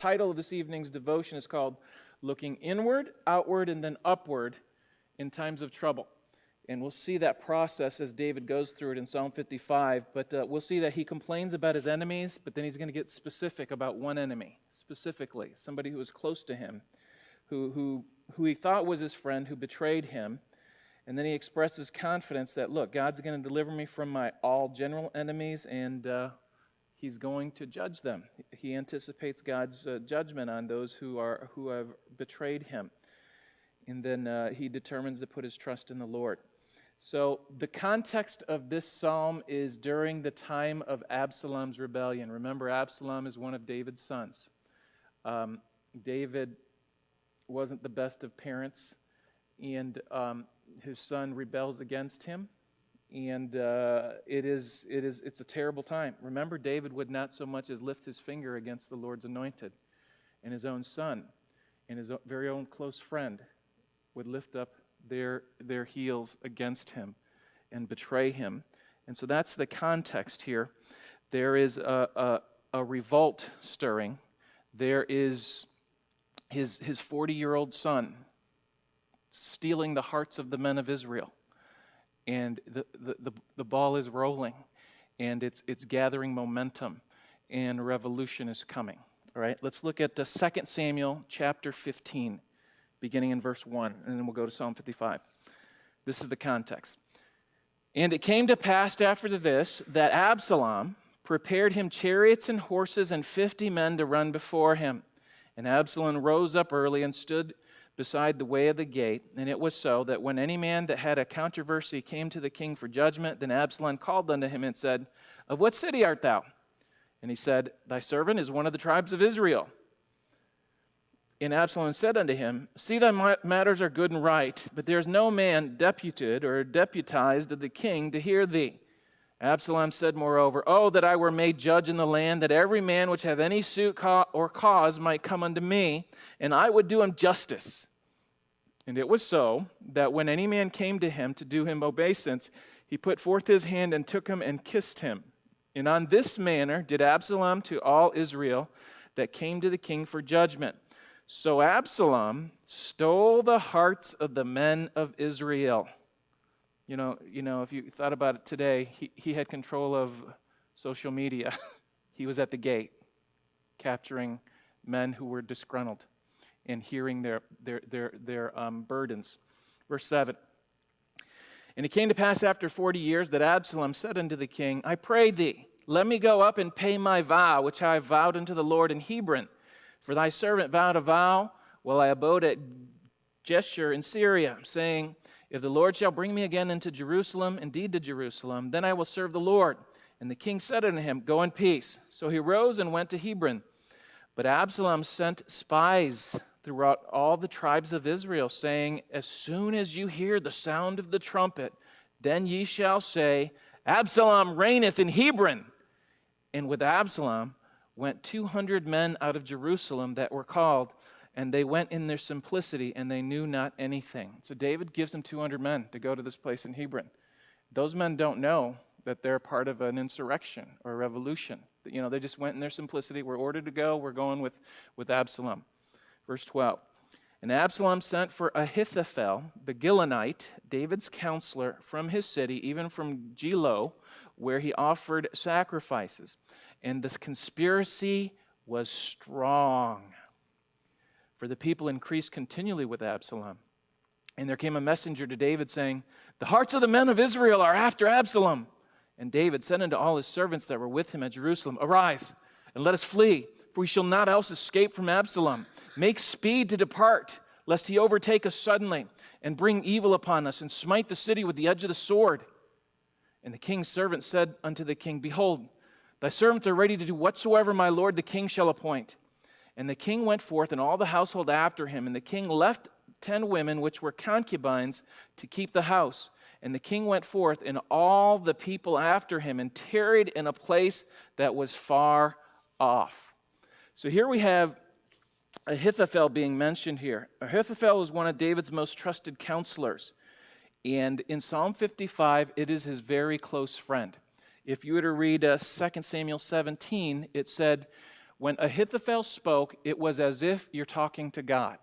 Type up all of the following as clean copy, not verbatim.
title of this evening's devotion is called Looking Inward, Outward, and then Upward in Times of Trouble. And we'll see that process as David goes through it in Psalm 55. But we'll see that he complains about his enemies, but then he's going to get specific about one enemy, specifically, somebody who was close to him, who he thought was his friend, who betrayed him. And then he expresses confidence that, look, God's going to deliver me from my all general enemies, and He's going to judge them. He anticipates God's judgment on those who have betrayed him. And then he determines to put his trust in the Lord. So the context of this psalm is during the time of Absalom's rebellion. Remember, Absalom is one of David's sons. David wasn't the best of parents, and his son rebels against him. And it's a terrible time. Remember, David would not so much as lift his finger against the Lord's anointed. And his own son and his very own close friend would lift up their heels against him and betray him. And so that's the context here. There is a revolt stirring. There is his 40-year-old son stealing the hearts of the men of Israel. And the ball is rolling, and it's gathering momentum, and revolution is coming. All right, let's look at 2 Samuel chapter 15, beginning in verse 1, and then we'll go to Psalm 55. This is the context. And it came to pass after this that Absalom prepared him chariots and horses and 50 men to run before him. And Absalom rose up early and stood beside the way of the gate. And it was so that when any man that had a controversy came to the king for judgment, then Absalom called unto him and said, Of what city art thou? And he said, Thy servant is one of the tribes of Israel. And Absalom said unto him, See, thy matters are good and right, but there is no man deputed or deputized of the king to hear thee. Absalom said moreover, Oh, that I were made judge in the land, that every man which hath any suit or cause might come unto me, and I would do him justice. And it was so, that when any man came to him to do him obeisance, he put forth his hand and took him and kissed him. And on this manner did Absalom to all Israel that came to the king for judgment. So Absalom stole the hearts of the men of Israel. You know, if you thought about it today, he had control of social media. He was at the gate, capturing men who were disgruntled and hearing their burdens. Verse 7. And it came to pass after 40 years that Absalom said unto the king, I pray thee, let me go up and pay my vow, which I have vowed unto the Lord in Hebron. For thy servant vowed a vow while I abode at Jeshurun in Syria, saying, If the Lord shall bring me again into Jerusalem, indeed to Jerusalem, then I will serve the Lord. And the king said unto him, Go in peace. So he rose and went to Hebron. But Absalom sent spies throughout all the tribes of Israel, saying, As soon as you hear the sound of the trumpet, then ye shall say, Absalom reigneth in Hebron. And with Absalom went 200 men out of Jerusalem that were called, and they went in their simplicity, and they knew not anything. So David gives them 200 men to go to this place in Hebron. Those men don't know that they're part of an insurrection or a revolution. You know, they just went in their simplicity. We're ordered to go. We're going with Absalom. Verse 12. And Absalom sent for Ahithophel, the Gilonite, David's counselor, from his city, even from Gilo, where he offered sacrifices. And this conspiracy was strong. For the people increased continually with Absalom. And there came a messenger to David saying, The hearts of the men of Israel are after Absalom. And David said unto all his servants that were with him at Jerusalem, Arise, and let us flee, for we shall not else escape from Absalom. Make speed to depart, lest he overtake us suddenly, and bring evil upon us, and smite the city with the edge of the sword. And the king's servant said unto the king, Behold, thy servants are ready to do whatsoever my lord the king shall appoint. And the king went forth, and all the household after him. And the king left 10 women, which were concubines, to keep the house. And the king went forth, and all the people after him, and tarried in a place that was far off. So here we have Ahithophel being mentioned here. Ahithophel was one of David's most trusted counselors. And in Psalm 55, it is his very close friend. If you were to read 2 Samuel 17, it said, When Ahithophel spoke, it was as if you're talking to God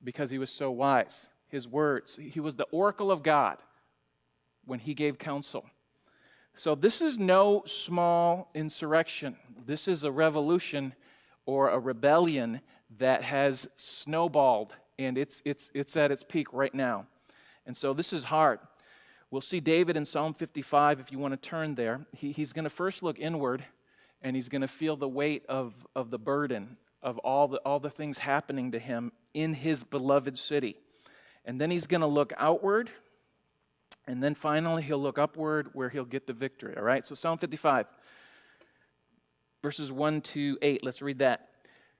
because he was so wise. His words, he was the oracle of God when he gave counsel. So this is no small insurrection. This is a revolution or a rebellion that has snowballed, and it's at its peak right now. And so this is hard. We'll see David in Psalm 55, if you want to turn there. He's going to first look inward, and he's going to feel the weight of the burden of all the things happening to him in his beloved city. And then he's going to look outward, and then finally he'll look upward where he'll get the victory. All right, so Psalm 55, verses 1 to 8. Let's read that.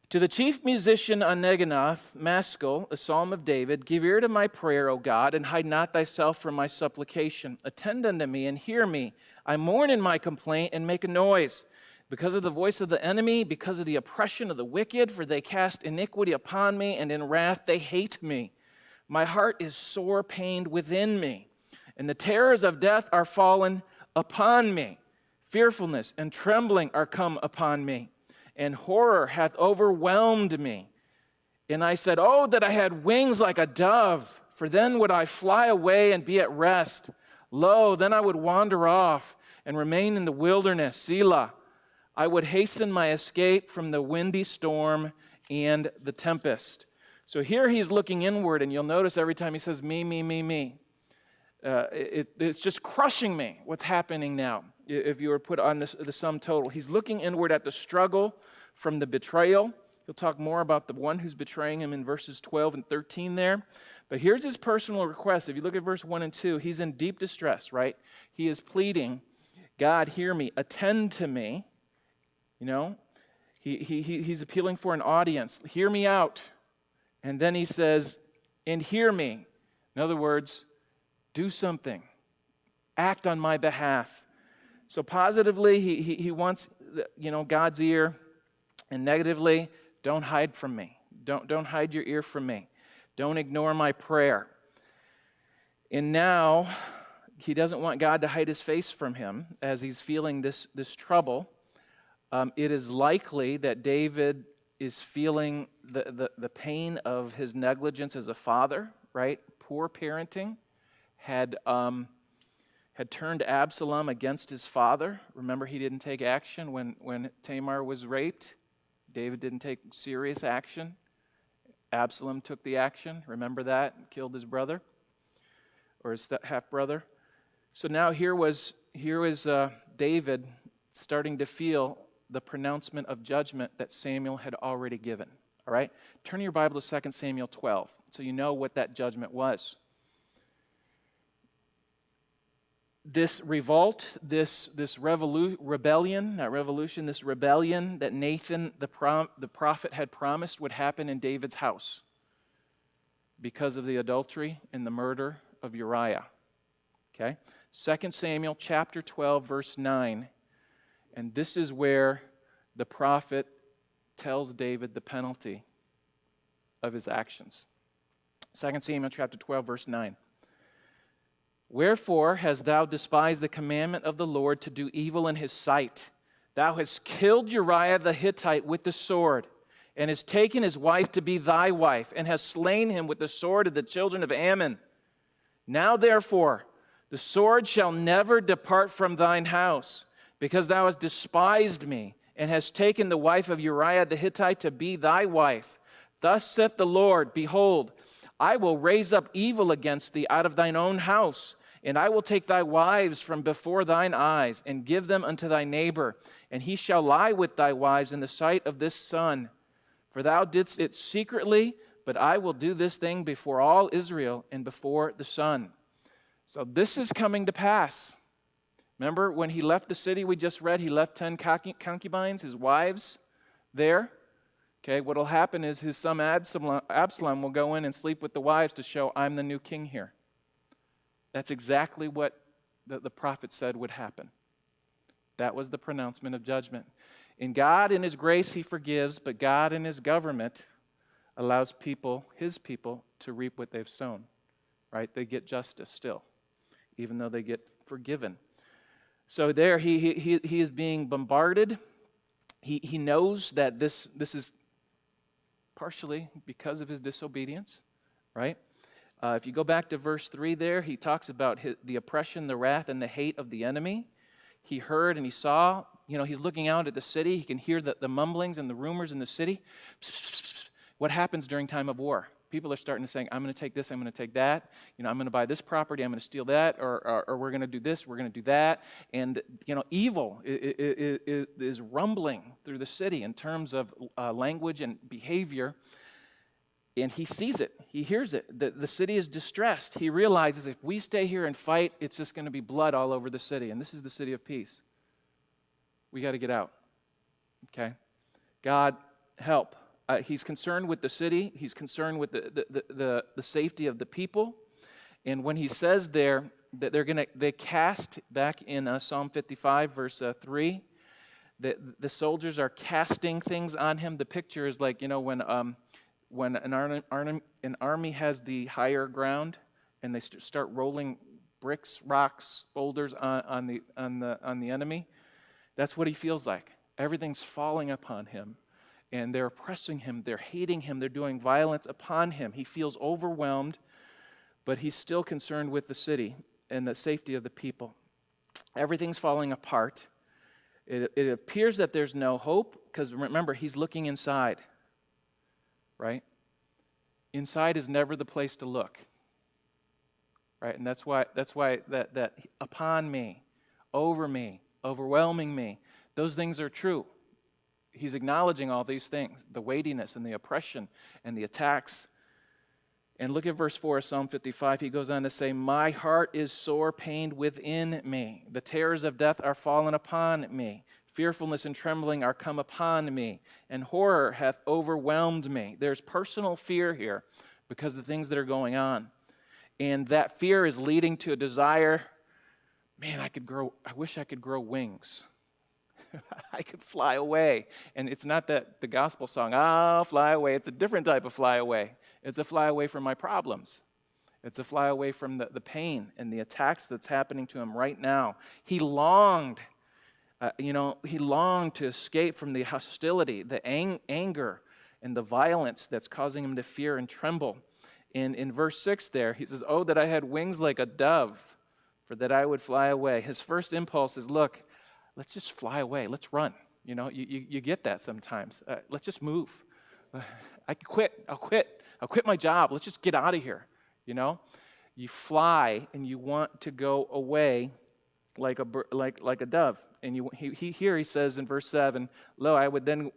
To the chief musician on Neginoth, Maskil, a psalm of David, give ear to my prayer, O God, and hide not thyself from my supplication. Attend unto me and hear me. I mourn in my complaint and make a noise. Because of the voice of the enemy, because of the oppression of the wicked, for they cast iniquity upon me, and in wrath they hate me. My heart is sore pained within me, and the terrors of death are fallen upon me. Fearfulness and trembling are come upon me, and horror hath overwhelmed me. And I said, oh, that I had wings like a dove, for then would I fly away and be at rest. Lo, then I would wander off and remain in the wilderness, Selah. I would hasten my escape from the windy storm and the tempest. So here he's looking inward, and you'll notice every time he says, me, me, me, me. It's just crushing me, what's happening now, if you were put on the sum total. He's looking inward at the struggle from the betrayal. He'll talk more about the one who's betraying him in verses 12 and 13 there. But here's his personal request. If you look at verse 1 and 2, he's in deep distress, right? He is pleading, God, hear me, attend to me. You know, he's appealing for an audience. Hear me out. And then he says, and hear me. In other words, do something. Act on my behalf. So positively, he wants, God's ear. And negatively, don't hide from me. Don't hide your ear from me. Don't ignore my prayer. And now, he doesn't want God to hide his face from him as he's feeling this trouble. It is likely that David is feeling the pain of his negligence as a father, right? Poor parenting had turned Absalom against his father. Remember, he didn't take action when Tamar was raped. David didn't take serious action. Absalom took the action. Remember that? Killed his brother or his half-brother. So now here is David starting to feel the pronouncement of judgment that Samuel had already given. All right? Turn your Bible to 2 Samuel 12 so you know what that judgment was. This revolt, this rebellion that Nathan the prophet had promised would happen in David's house because of the adultery and the murder of Uriah. Okay? 2 Samuel chapter 12, verse 9. And this is where the prophet tells David the penalty of his actions. 2 Samuel chapter 12, verse 9. Wherefore hast thou despised the commandment of the Lord to do evil in his sight? Thou hast killed Uriah the Hittite with the sword, and hast taken his wife to be thy wife, and hast slain him with the sword of the children of Ammon. Now therefore, the sword shall never depart from thine house, because thou hast despised me, and hast taken the wife of Uriah the Hittite to be thy wife. Thus saith the Lord, behold, I will raise up evil against thee out of thine own house, and I will take thy wives from before thine eyes, and give them unto thy neighbor, and he shall lie with thy wives in the sight of this sun. For thou didst it secretly, but I will do this thing before all Israel and before the sun. So this is coming to pass. Remember when he left the city we just read, he left 10 concubines, his wives, there. Okay, what will happen is his son Absalom will go in and sleep with the wives to show I'm the new king here. That's exactly what the prophet said would happen. That was the pronouncement of judgment. In God, in his grace, he forgives, but God in his government allows his people, to reap what they've sown. Right? They get justice still, even though they get forgiven. So there he is being bombarded. He knows that this is partially because of his disobedience, right? If you go back to verse 3 there, he talks about the oppression, the wrath, and the hate of the enemy. He heard and he saw, he's looking out at the city. He can hear the mumblings and the rumors in the city. Psst, psst, psst, psst. What happens during time of war? People are starting to say, I'm going to take this, I'm going to take that. I'm going to buy this property, I'm going to steal that, or we're going to do this, we're going to do that. And, evil is rumbling through the city in terms of language and behavior. And he sees it. He hears it. The city is distressed. He realizes if we stay here and fight, it's just going to be blood all over the city. And this is the city of peace. We got to get out. Okay? God, help. He's concerned with the city. He's concerned with the safety of the people. And when he says there that they cast, back in Psalm 55, verse 3, that the soldiers are casting things on him. The picture is like, when an army has the higher ground and they start rolling bricks, rocks, boulders on the enemy, that's what he feels like. Everything's falling upon him, and they're oppressing him, they're hating him, they're doing violence upon him. He feels overwhelmed, but he's still concerned with the city and the safety of the people. Everything's falling apart. It appears that there's no hope, because remember, he's looking inside. Right? Inside is never the place to look. Right? And that's why that upon me, over me, overwhelming me, those things are true. He's acknowledging all these things, the weightiness and the oppression and the attacks. And look at verse 4 of Psalm 55. He goes on to say, my heart is sore pained within me. The terrors of death are fallen upon me. Fearfulness and trembling are come upon me, and horror hath overwhelmed me. There's personal fear here because of the things that are going on. And that fear is leading to a desire, man, I wish I could grow wings. I could fly away. And it's not that the gospel song, I'll fly away. It's a different type of fly away. It's a fly away from my problems. It's a fly away from the pain and the attacks that's happening to him right now. He longed to escape from the hostility, the anger, and the violence that's causing him to fear and tremble. And in verse 6 there, he says, oh, that I had wings like a dove, for that I would fly away. His first impulse is, look, let's just fly away. Let's run. You get that sometimes. Let's just move. I can quit. I'll quit my job. Let's just get out of here. You fly and you want to go away like a dove. And he says in verse 7, lo, I would then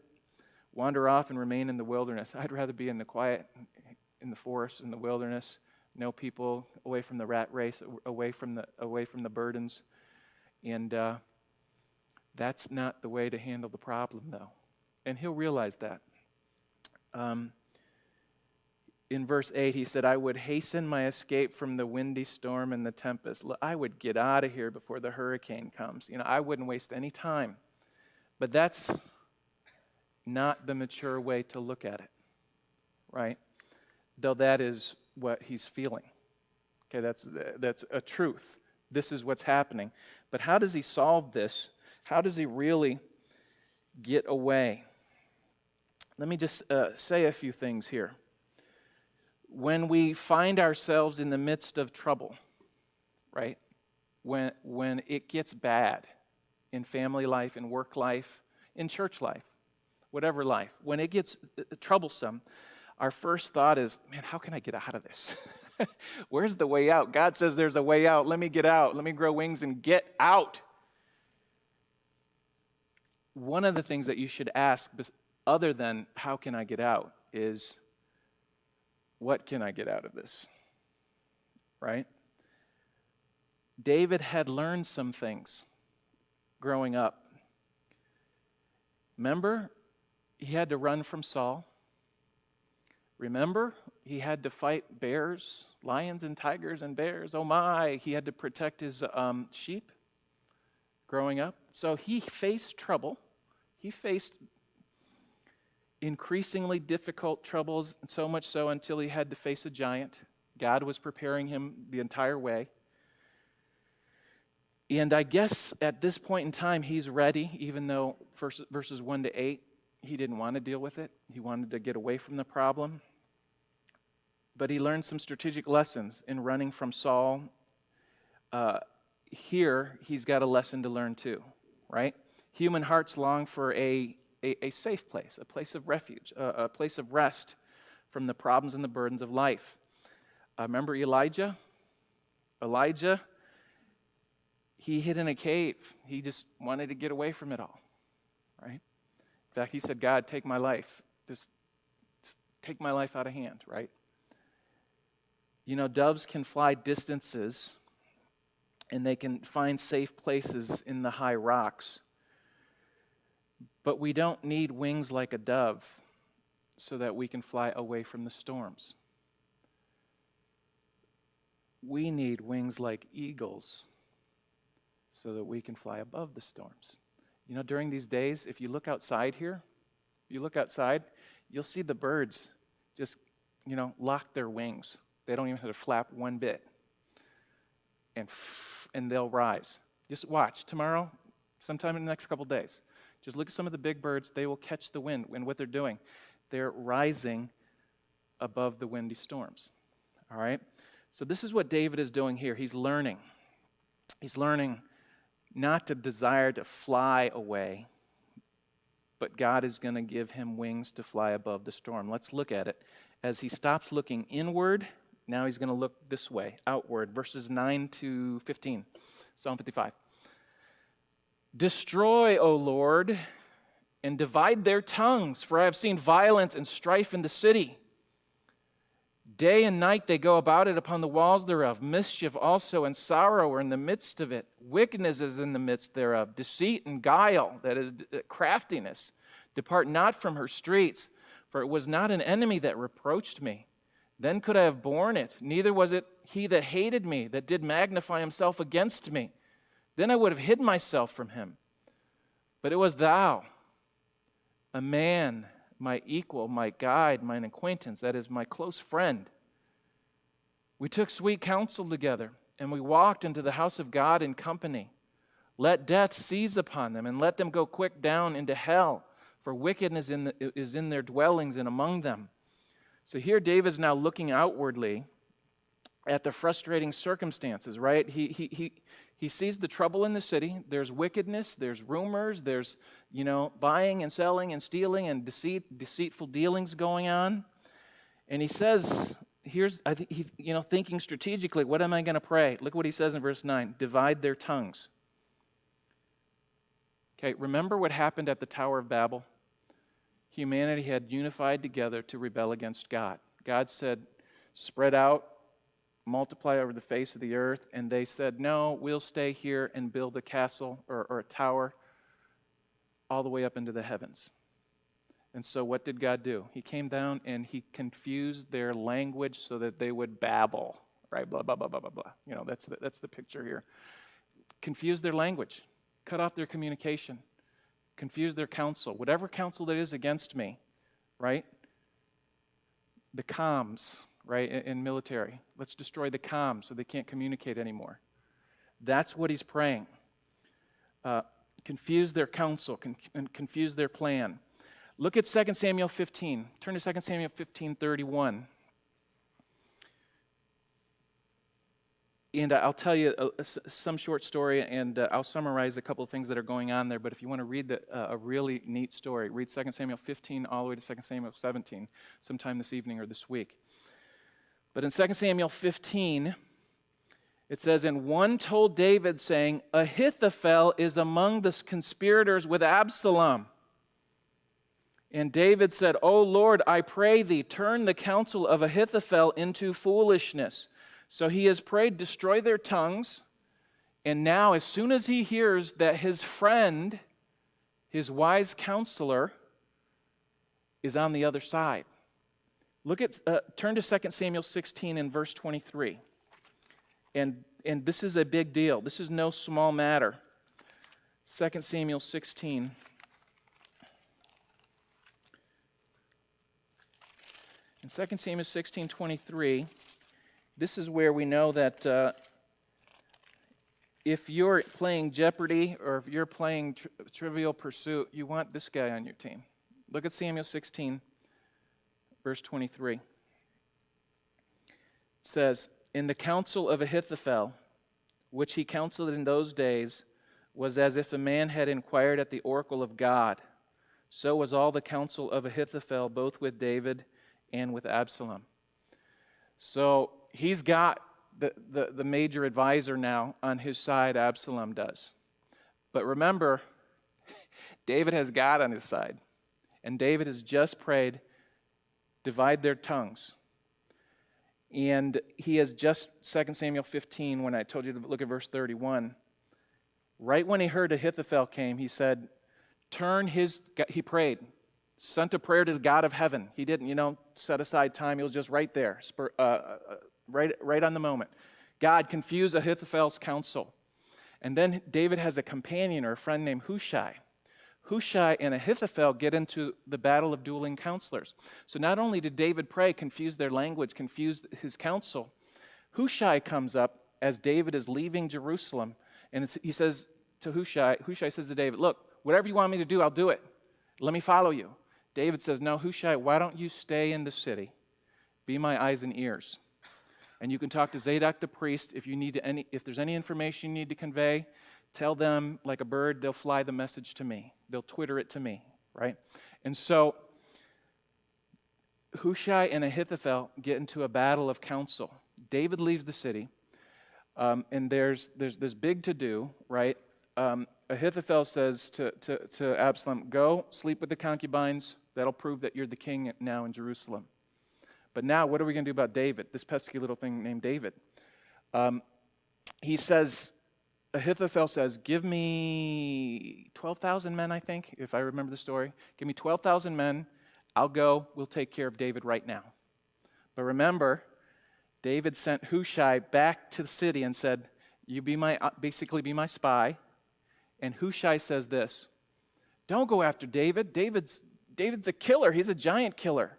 wander off and remain in the wilderness. I'd rather be in the quiet, in the forest, in the wilderness, no people, away from the rat race, away from the burdens. And that's not the way to handle the problem, though. And he'll realize that. In verse 8, he said, I would hasten my escape from the windy storm and the tempest. I would get out of here before the hurricane comes. I wouldn't waste any time. But that's not the mature way to look at it, right? Though that is what he's feeling. Okay, that's a truth. This is what's happening. But how does he solve this? How does he really get away? Let me just say a few things here. When we find ourselves in the midst of trouble, right? When it gets bad in family life, in work life, in church life, whatever life, when it gets troublesome, our first thought is, man, how can I get out of this? Where's the way out? God says there's a way out. Let me get out. Let me grow wings and get out. One of the things that you should ask, other than how can I get out, is what can I get out of this? Right? David had learned some things growing up. Remember, he had to run from Saul. Remember, he had to fight bears, lions and tigers and bears. Oh my, he had to protect his sheep growing up. So he faced trouble. He faced increasingly difficult troubles, so much so until he had to face a giant. God was preparing him the entire way. And I guess at this point in time, he's ready, even though verses 1 to 8, he didn't want to deal with it. He wanted to get away from the problem. But he learned some strategic lessons in running from Saul. Here, he's got a lesson to learn too, right? Human hearts long for a safe place, a place of refuge, a place of rest from the problems and the burdens of life. Remember Elijah? Elijah, he hid in a cave. He just wanted to get away from it all, right? In fact, he said, God, take my life. Just take my life out of hand, right? You know, doves can fly distances, and they can find safe places in the high rocks. But we don't need wings like a dove so that we can fly away from the storms. We need wings like eagles so that we can fly above the storms. You know, during these days, if you look outside here, you'll see the birds just, lock their wings. They don't even have to flap one bit. And they'll rise. Just watch. Tomorrow, sometime in the next couple days, just look at some of the big birds. They will catch the wind. And what they're doing, they're rising above the windy storms. All right? So this is what David is doing here. He's learning. He's learning not to desire to fly away, but God is going to give him wings to fly above the storm. Let's look at it. As he stops looking inward, now he's going to look this way, outward, verses 9 to 15, Psalm 55. Destroy, O Lord, and divide their tongues, for I have seen violence and strife in the city. Day and night they go about it upon the walls thereof. Mischief also and sorrow are in the midst of it. Wickedness is in the midst thereof. Deceit and guile, that is craftiness, depart not from her streets, for it was not an enemy that reproached me. Then could I have borne it, neither was it he that hated me, that did magnify himself against me. Then I would have hid myself from him. But it was thou, a man, my equal, my guide, mine acquaintance, that is my close friend. We took sweet counsel together, and we walked into the house of God in company. Let death seize upon them, and let them go quick down into hell, for wickedness is in their dwellings and among them. So here David's now looking outwardly at the frustrating circumstances, right? He sees the trouble in the city. There's wickedness, there's rumors, there's, buying and selling and stealing and deceitful dealings going on. And he says, thinking strategically, what am I going to pray? Look what he says in verse 9, divide their tongues. Okay, remember what happened at the Tower of Babel? Humanity had unified together to rebel against God. God said, spread out, multiply over the face of the earth. And they said, no, we'll stay here and build a castle or a tower all the way up into the heavens. And so what did God do? He came down and he confused their language so that they would babble, right? Blah, blah, blah, blah, blah, blah. That's the picture here. Confuse their language. Cut off their communication. Confuse their counsel, whatever counsel that is against me, right? The comms, right, in military. Let's destroy the comms so they can't communicate anymore. That's what he's praying. Confuse their counsel, confuse their plan. Look at 2 Samuel 15. Turn to 2 Samuel 15:31. And I'll tell you some short story, and I'll summarize a couple of things that are going on there. But if you want to read a really neat story, read 2 Samuel 15 all the way to 2 Samuel 17 sometime this evening or this week. But in 2 Samuel 15, it says, and one told David, saying, Ahithophel is among the conspirators with Absalom. And David said, O Lord, I pray thee, turn the counsel of Ahithophel into foolishness. So he has prayed, destroy their tongues. And now, as soon as he hears that his friend, his wise counselor, is on the other side. Turn to 2 Samuel 16 and verse 23. And this is a big deal. This is no small matter. 2 Samuel 16. In 2 Samuel 16:23, this is where we know that if you're playing Jeopardy or if you're playing Trivial Pursuit, you want this guy on your team. Look at Samuel 16, verse 23. It says, "In the counsel of Ahithophel, which he counseled in those days, was as if a man had inquired at the oracle of God. So was all the counsel of Ahithophel, both with David and with Absalom." So he's got the major advisor now on his side, Absalom does. But remember, David has God on his side. And David has just prayed, divide their tongues. And he has just, 2 Samuel 15, when I told you to look at verse 31, right when he heard Ahithophel came, he said, he prayed, sent a prayer to the God of heaven. He didn't, set aside time. He was just right there, right on the moment. God, confuse Ahithophel's counsel. And then David has a companion or a friend named Hushai. Hushai and Ahithophel get into the battle of dueling counselors. So not only did David pray, confuse their language, confuse his counsel, Hushai comes up as David is leaving Jerusalem, and he says to Hushai says to David, "Look, whatever you want me to do, I'll do it. Let me follow you." David says, "No, Hushai, why don't you stay in the city? Be my eyes and ears. And you can talk to Zadok the priest if there's any information you need to convey. Tell them, like a bird, they'll fly the message to me. They'll Twitter it to me," right? And so Hushai and Ahithophel get into a battle of counsel. David leaves the city, and there's this big to-do, right? Ahithophel says to Absalom, "Go sleep with the concubines. That'll prove that you're the king now in Jerusalem." But now, what are we going to do about David, this pesky little thing named David? Ahithophel says, "Give me 12,000 men, I think, if I remember the story. Give me 12,000 men. I'll go. We'll take care of David right now." But remember, David sent Hushai back to the city and said, "You be my spy." And Hushai says this, "Don't go after David. David's a killer. He's a giant killer.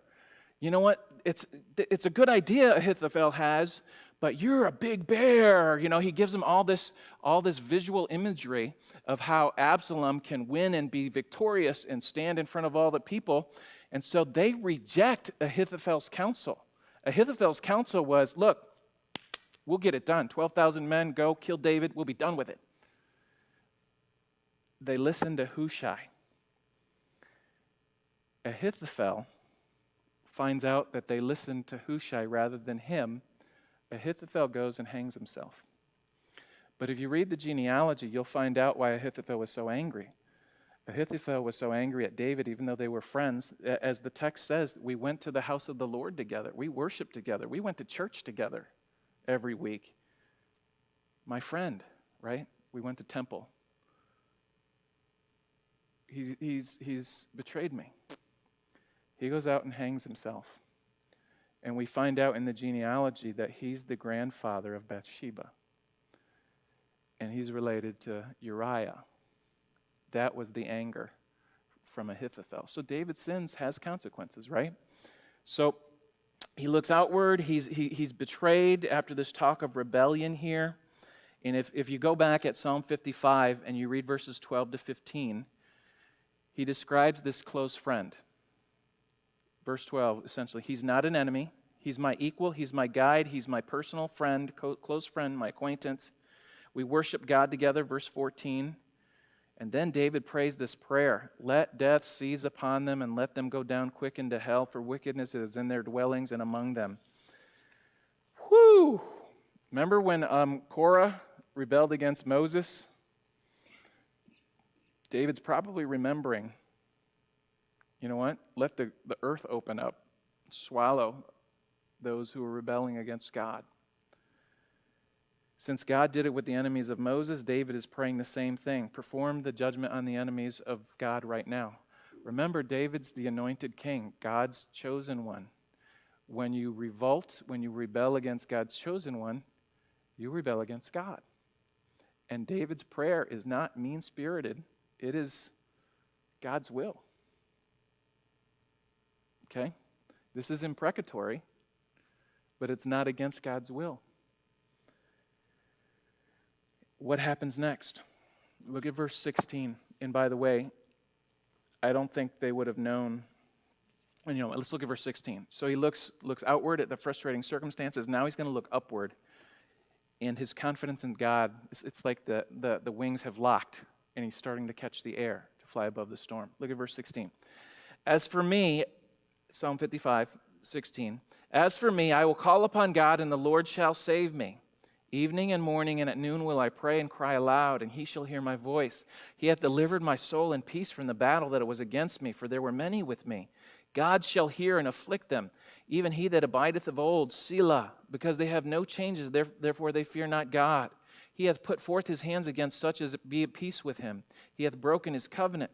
You know what? It's a good idea Ahithophel has, but you're a big bear." He gives him all this visual imagery of how Absalom can win and be victorious and stand in front of all the people. And so they reject Ahithophel's counsel. Ahithophel's counsel was, "Look, we'll get it done. 12,000 men, go kill David. We'll be done with it." They listen to Hushai. Ahithophel finds out that they listened to Hushai rather than him. Ahithophel goes and hangs himself. But if you read the genealogy, you'll find out why Ahithophel was so angry. Ahithophel was so angry at David, even though they were friends. As the text says, we went to the house of the Lord together. We worshiped together. We went to church together every week. My friend, right? We went to temple. He's betrayed me. He goes out and hangs himself. And we find out in the genealogy that he's the grandfather of Bathsheba. And he's related to Uriah. That was the anger from Ahithophel. So David's sins has consequences, right? So he looks outward. He's betrayed after this talk of rebellion here. And if you go back at Psalm 55 and you read verses 12 to 15, he describes this close friend. Verse 12, essentially, he's not an enemy. He's my equal. He's my guide. He's my personal friend, close friend, my acquaintance. We worship God together, verse 14. And then David prays this prayer: "Let death seize upon them and let them go down quick into hell, for wickedness is in their dwellings and among them." Whew! Remember when Korah rebelled against Moses? David's probably remembering, you know what? Let the earth open up, swallow those who are rebelling against God. Since God did it with the enemies of Moses, David is praying the same thing. Perform the judgment on the enemies of God right now. Remember, David's the anointed king, God's chosen one. When you revolt, when you rebel against God's chosen one, you rebel against God. And David's prayer is not mean-spirited. It is God's will. Okay? This is imprecatory, but it's not against God's will. What happens next? Look at verse 16. And by the way, I don't think they would have known. And let's look at verse 16. So he looks outward at the frustrating circumstances. Now he's going to look upward. And his confidence in God, it's like the wings have locked, and he's starting to catch the air to fly above the storm. Look at verse 16. As for me, Psalm 55:16. As for me, I will call upon God, and the Lord shall save me. Evening and morning and at noon will I pray and cry aloud, and he shall hear my voice. He hath delivered my soul in peace from the battle that it was against me, for there were many with me. God shall hear and afflict them, even he that abideth of old, Selah, because they have no changes, therefore they fear not God. He hath put forth his hands against such as be at peace with him. He hath broken his covenant.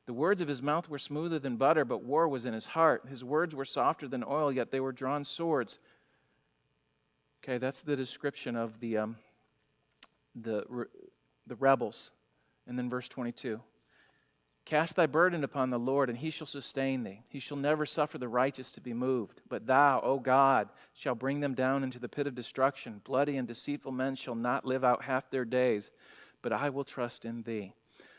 The words of his mouth were smoother than butter, but war was in his heart. His words were softer than oil, yet they were drawn swords. Okay, that's the description of the rebels. And then verse 22. Cast thy burden upon the Lord, and he shall sustain thee. He shall never suffer the righteous to be moved. But thou, O God, shall bring them down into the pit of destruction. Bloody and deceitful men shall not live out half their days, but I will trust in thee.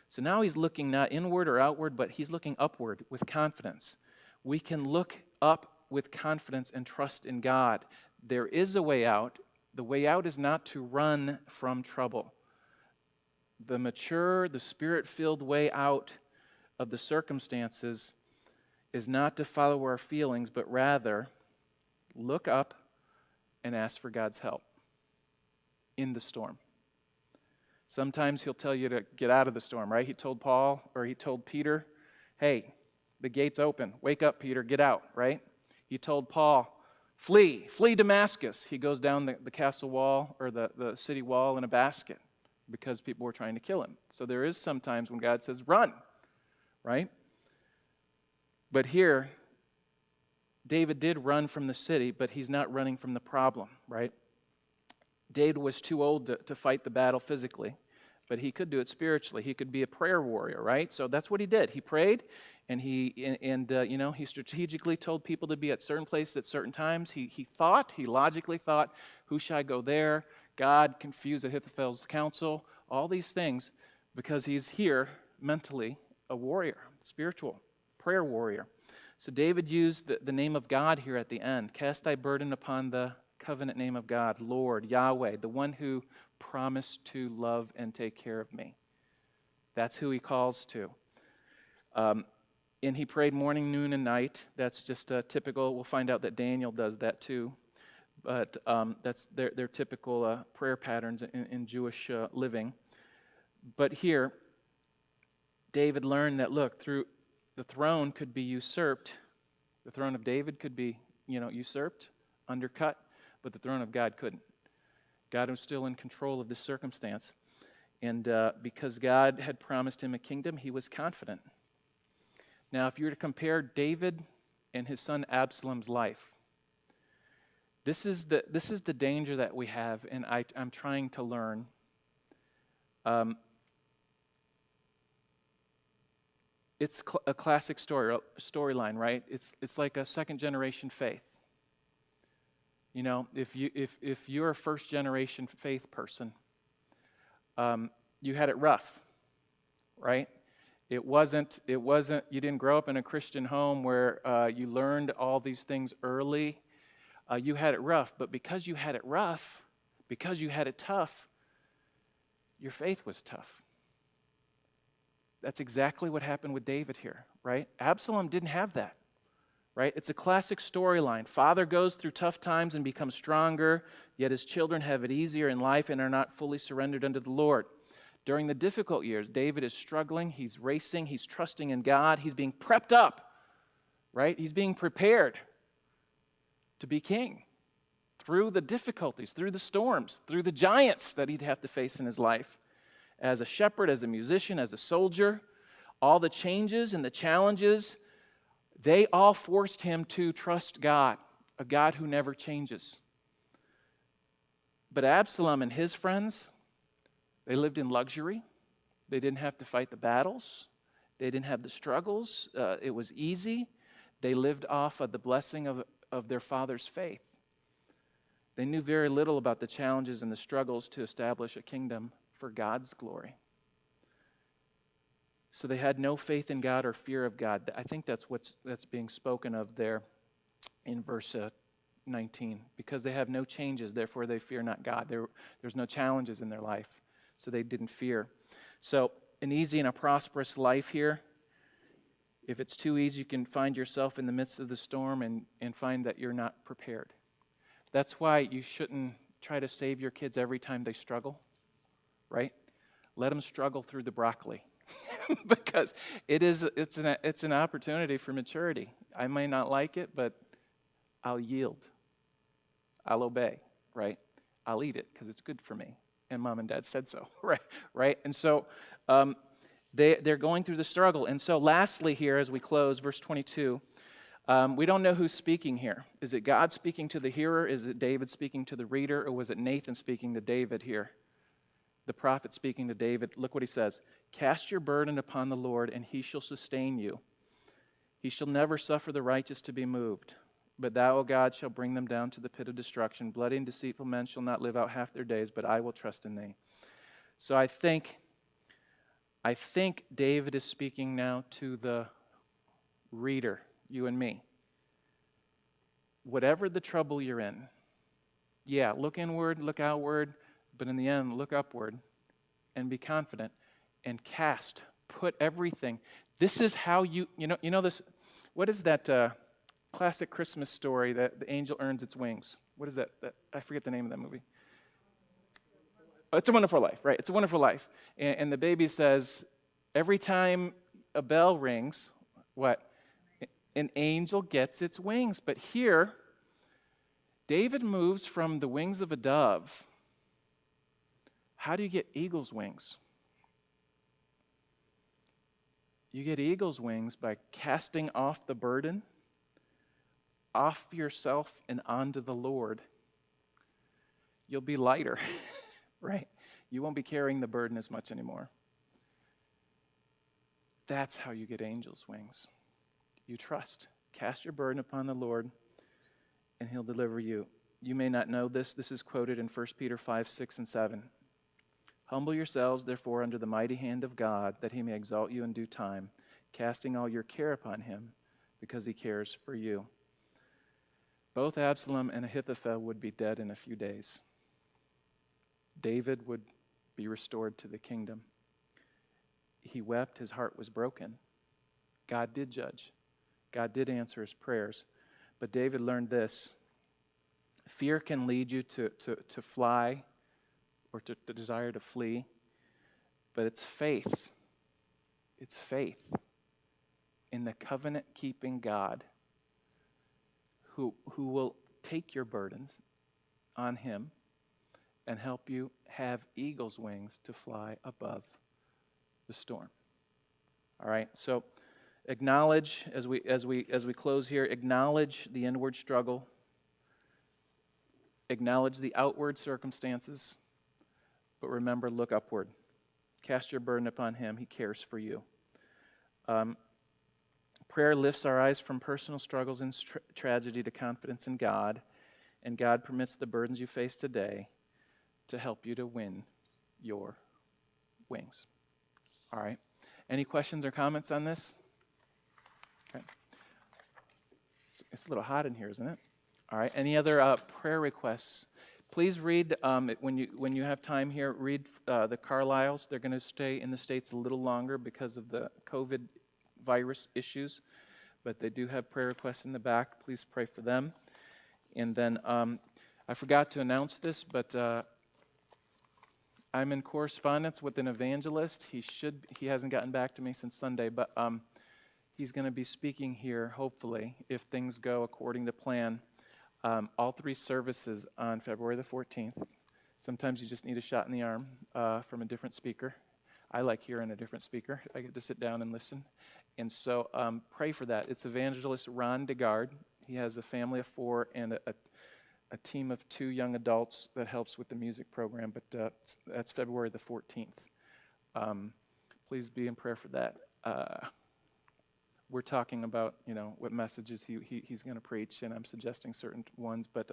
So now he's looking not inward or outward, but he's looking upward with confidence. We can look up with confidence and trust in God. There is a way out. The way out is not to run from trouble. The mature, the Spirit-filled way out of the circumstances is not to follow our feelings, but rather look up and ask for God's help in the storm. Sometimes he'll tell you to get out of the storm, right? He told Paul, or he told Peter, hey, the gate's open. Wake up, Peter, get out, right? He told Paul, flee Damascus. He goes down the castle wall or the city wall in a basket because people were trying to kill him. So there is sometimes when God says, run, right? But here, David did run from the city, but he's not running from the problem, right? David was too old to fight the battle physically, but he could do it spiritually. He could be a prayer warrior, right? So that's what he did. He prayed, and he strategically told people to be at certain places at certain times. He logically thought, who shall I go there? God confused Ahithophel's counsel, all these things, because he's here mentally a warrior, spiritual prayer warrior. So David used the name of God here at the end. Cast thy burden upon the covenant name of God, Lord, Yahweh, the one who promised to love and take care of me. That's who he calls to. And he prayed morning, noon, and night. That's just typical. We'll find out that Daniel does that too. But that's their typical prayer patterns in Jewish living. But here, David learned that, look, through the throne could be usurped. The throne of David could be, usurped, undercut, but the throne of God couldn't. God was still in control of this circumstance. And because God had promised him a kingdom, he was confident. Now, if you were to compare David and his son Absalom's life, this is the danger that we have, and I'm trying to learn. It's a classic storyline, right? It's like a second generation faith. If you're a first generation faith person, you had it rough, right? It wasn't. You didn't grow up in a Christian home where you learned all these things early. You had it rough, but because you had it rough, because you had it tough, your faith was tough. That's exactly what happened with David here, right? Absalom didn't have that, right? It's a classic storyline. Father goes through tough times and becomes stronger, yet his children have it easier in life and are not fully surrendered unto the Lord. During the difficult years, David is struggling, he's racing, he's trusting in God, he's being prepped up, right? He's being prepared to be king through the difficulties, through the storms, through the giants that he'd have to face in his life. As a shepherd, as a musician, as a soldier, all the changes and the challenges, they all forced him to trust God, a God who never changes. But Absalom and his friends, they lived in luxury. They didn't have to fight the battles. They didn't have the struggles. It was easy. They lived off of the blessing of their father's faith. They knew very little about the challenges and the struggles to establish a kingdom for God's glory. So they had no faith in God or fear of God. I think that's that's being spoken of there in verse 19. Because they have no changes, therefore they fear not God. There's no challenges in their life, so they didn't fear. So an easy and a prosperous life here. If it's too easy, you can find yourself in the midst of the storm and find that you're not prepared. That's why you shouldn't try to save your kids every time they struggle, right? Let them struggle through the broccoli because it's an opportunity for maturity. I may not like it, but I'll yield. I'll obey, right? I'll eat it because it's good for me. And mom and dad said so, right? And so they're going through the struggle. And so lastly here, as we close, verse 22, we don't know who's speaking here. Is it God speaking to the hearer? Is it David speaking to the reader? Or was it Nathan speaking to David here? The prophet speaking to David. Look what he says. Cast your burden upon the Lord, and he shall sustain you. He shall never suffer the righteous to be moved. But thou, O God, shall bring them down to the pit of destruction. Bloody and deceitful men shall not live out half their days, but I will trust in thee. So I think David is speaking now to the reader, you and me. Whatever the trouble you're in, yeah, look inward, look outward, but in the end, look upward and be confident and cast, put everything. This is how you know this. What is that classic Christmas story that the angel earns its wings? What is that? I forget the name of that movie. Oh, It's a Wonderful Life, right? It's a Wonderful Life. And the baby says, every time a bell rings, what? An angel gets its wings. But here, David moves from the wings of a dove. How do you get eagle's wings? You get eagle's wings by casting off the burden, off yourself and onto the Lord. You'll be lighter, right? You won't be carrying the burden as much anymore. That's how you get angel's wings. You trust. Cast your burden upon the Lord, and he'll deliver you. You may not know this. This is quoted in 1 Peter 5, 6, and 7. Humble yourselves, therefore, under the mighty hand of God, that he may exalt you in due time, casting all your care upon him, because he cares for you. Both Absalom and Ahithophel would be dead in a few days. David would be restored to the kingdom. He wept, his heart was broken. God did judge. God did answer his prayers. But David learned this. Fear can lead you to fly or to the desire to flee. But it's faith. It's faith in the covenant-keeping God who will take your burdens on him and help you have eagle's wings to fly above the storm. All right, so acknowledge, as we close here, acknowledge the inward struggle. Acknowledge the outward circumstances. But remember, look upward. Cast your burden upon him. He cares for you. Prayer lifts our eyes from personal struggles and tragedy to confidence in God. And God permits the burdens you face today to help you to win your wings. All right. Any questions or comments on this? Okay. It's a little hot in here, isn't it? All right. Any other prayer requests? Please read, when you have time here, read the Carlyles. They're going to stay in the States a little longer because of the COVID virus issues, but they do have prayer requests in the back. Please pray for them. And then I forgot to announce this, but I'm in correspondence with an evangelist. He hasn't gotten back to me since Sunday, but he's going to be speaking here, hopefully, if things go according to plan. All three services on February the 14th. Sometimes you just need a shot in the arm from a different speaker. I like hearing a different speaker. I get to sit down and listen. And so pray for that. It's evangelist Ron DeGard. He has a family of 4 and a team of 2 young adults that helps with the music program, but that's February the 14th. Please be in prayer for that. We're talking about, what messages he's going to preach, and I'm suggesting certain ones, but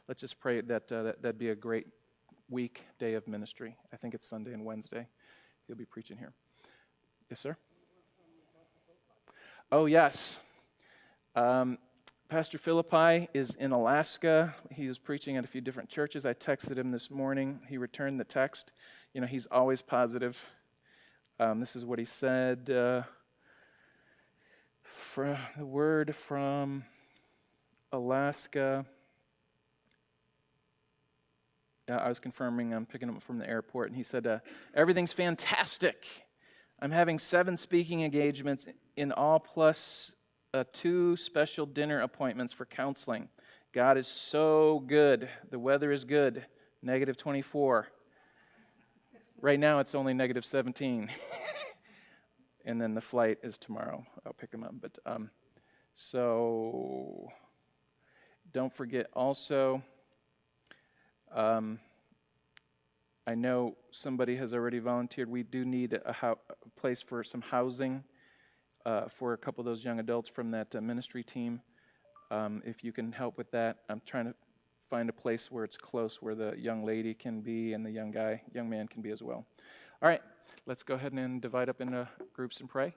let's just pray that that'd be a great week day of ministry. I think it's Sunday and Wednesday. He'll be preaching here. Yes, sir? Oh, yes. Pastor Philippi is in Alaska. He was preaching at a few different churches. I texted him this morning. He returned the text. You know, he's always positive. This is what he said. For the word from Alaska. I was confirming I'm picking him up from the airport, and he said, everything's fantastic. I'm having 7 speaking engagements in all, plus 2 special dinner appointments for counseling. God is so good. The weather is good. Negative 24. Right now it's only negative 17. And then the flight is tomorrow. I'll pick him up. But so don't forget also, I know somebody has already volunteered. We do need a place for some housing for a couple of those young adults from that ministry team. If you can help with that, I'm trying to find a place where it's close, where the young lady can be and the young man can be as well. All right, let's go ahead and divide up into groups and pray.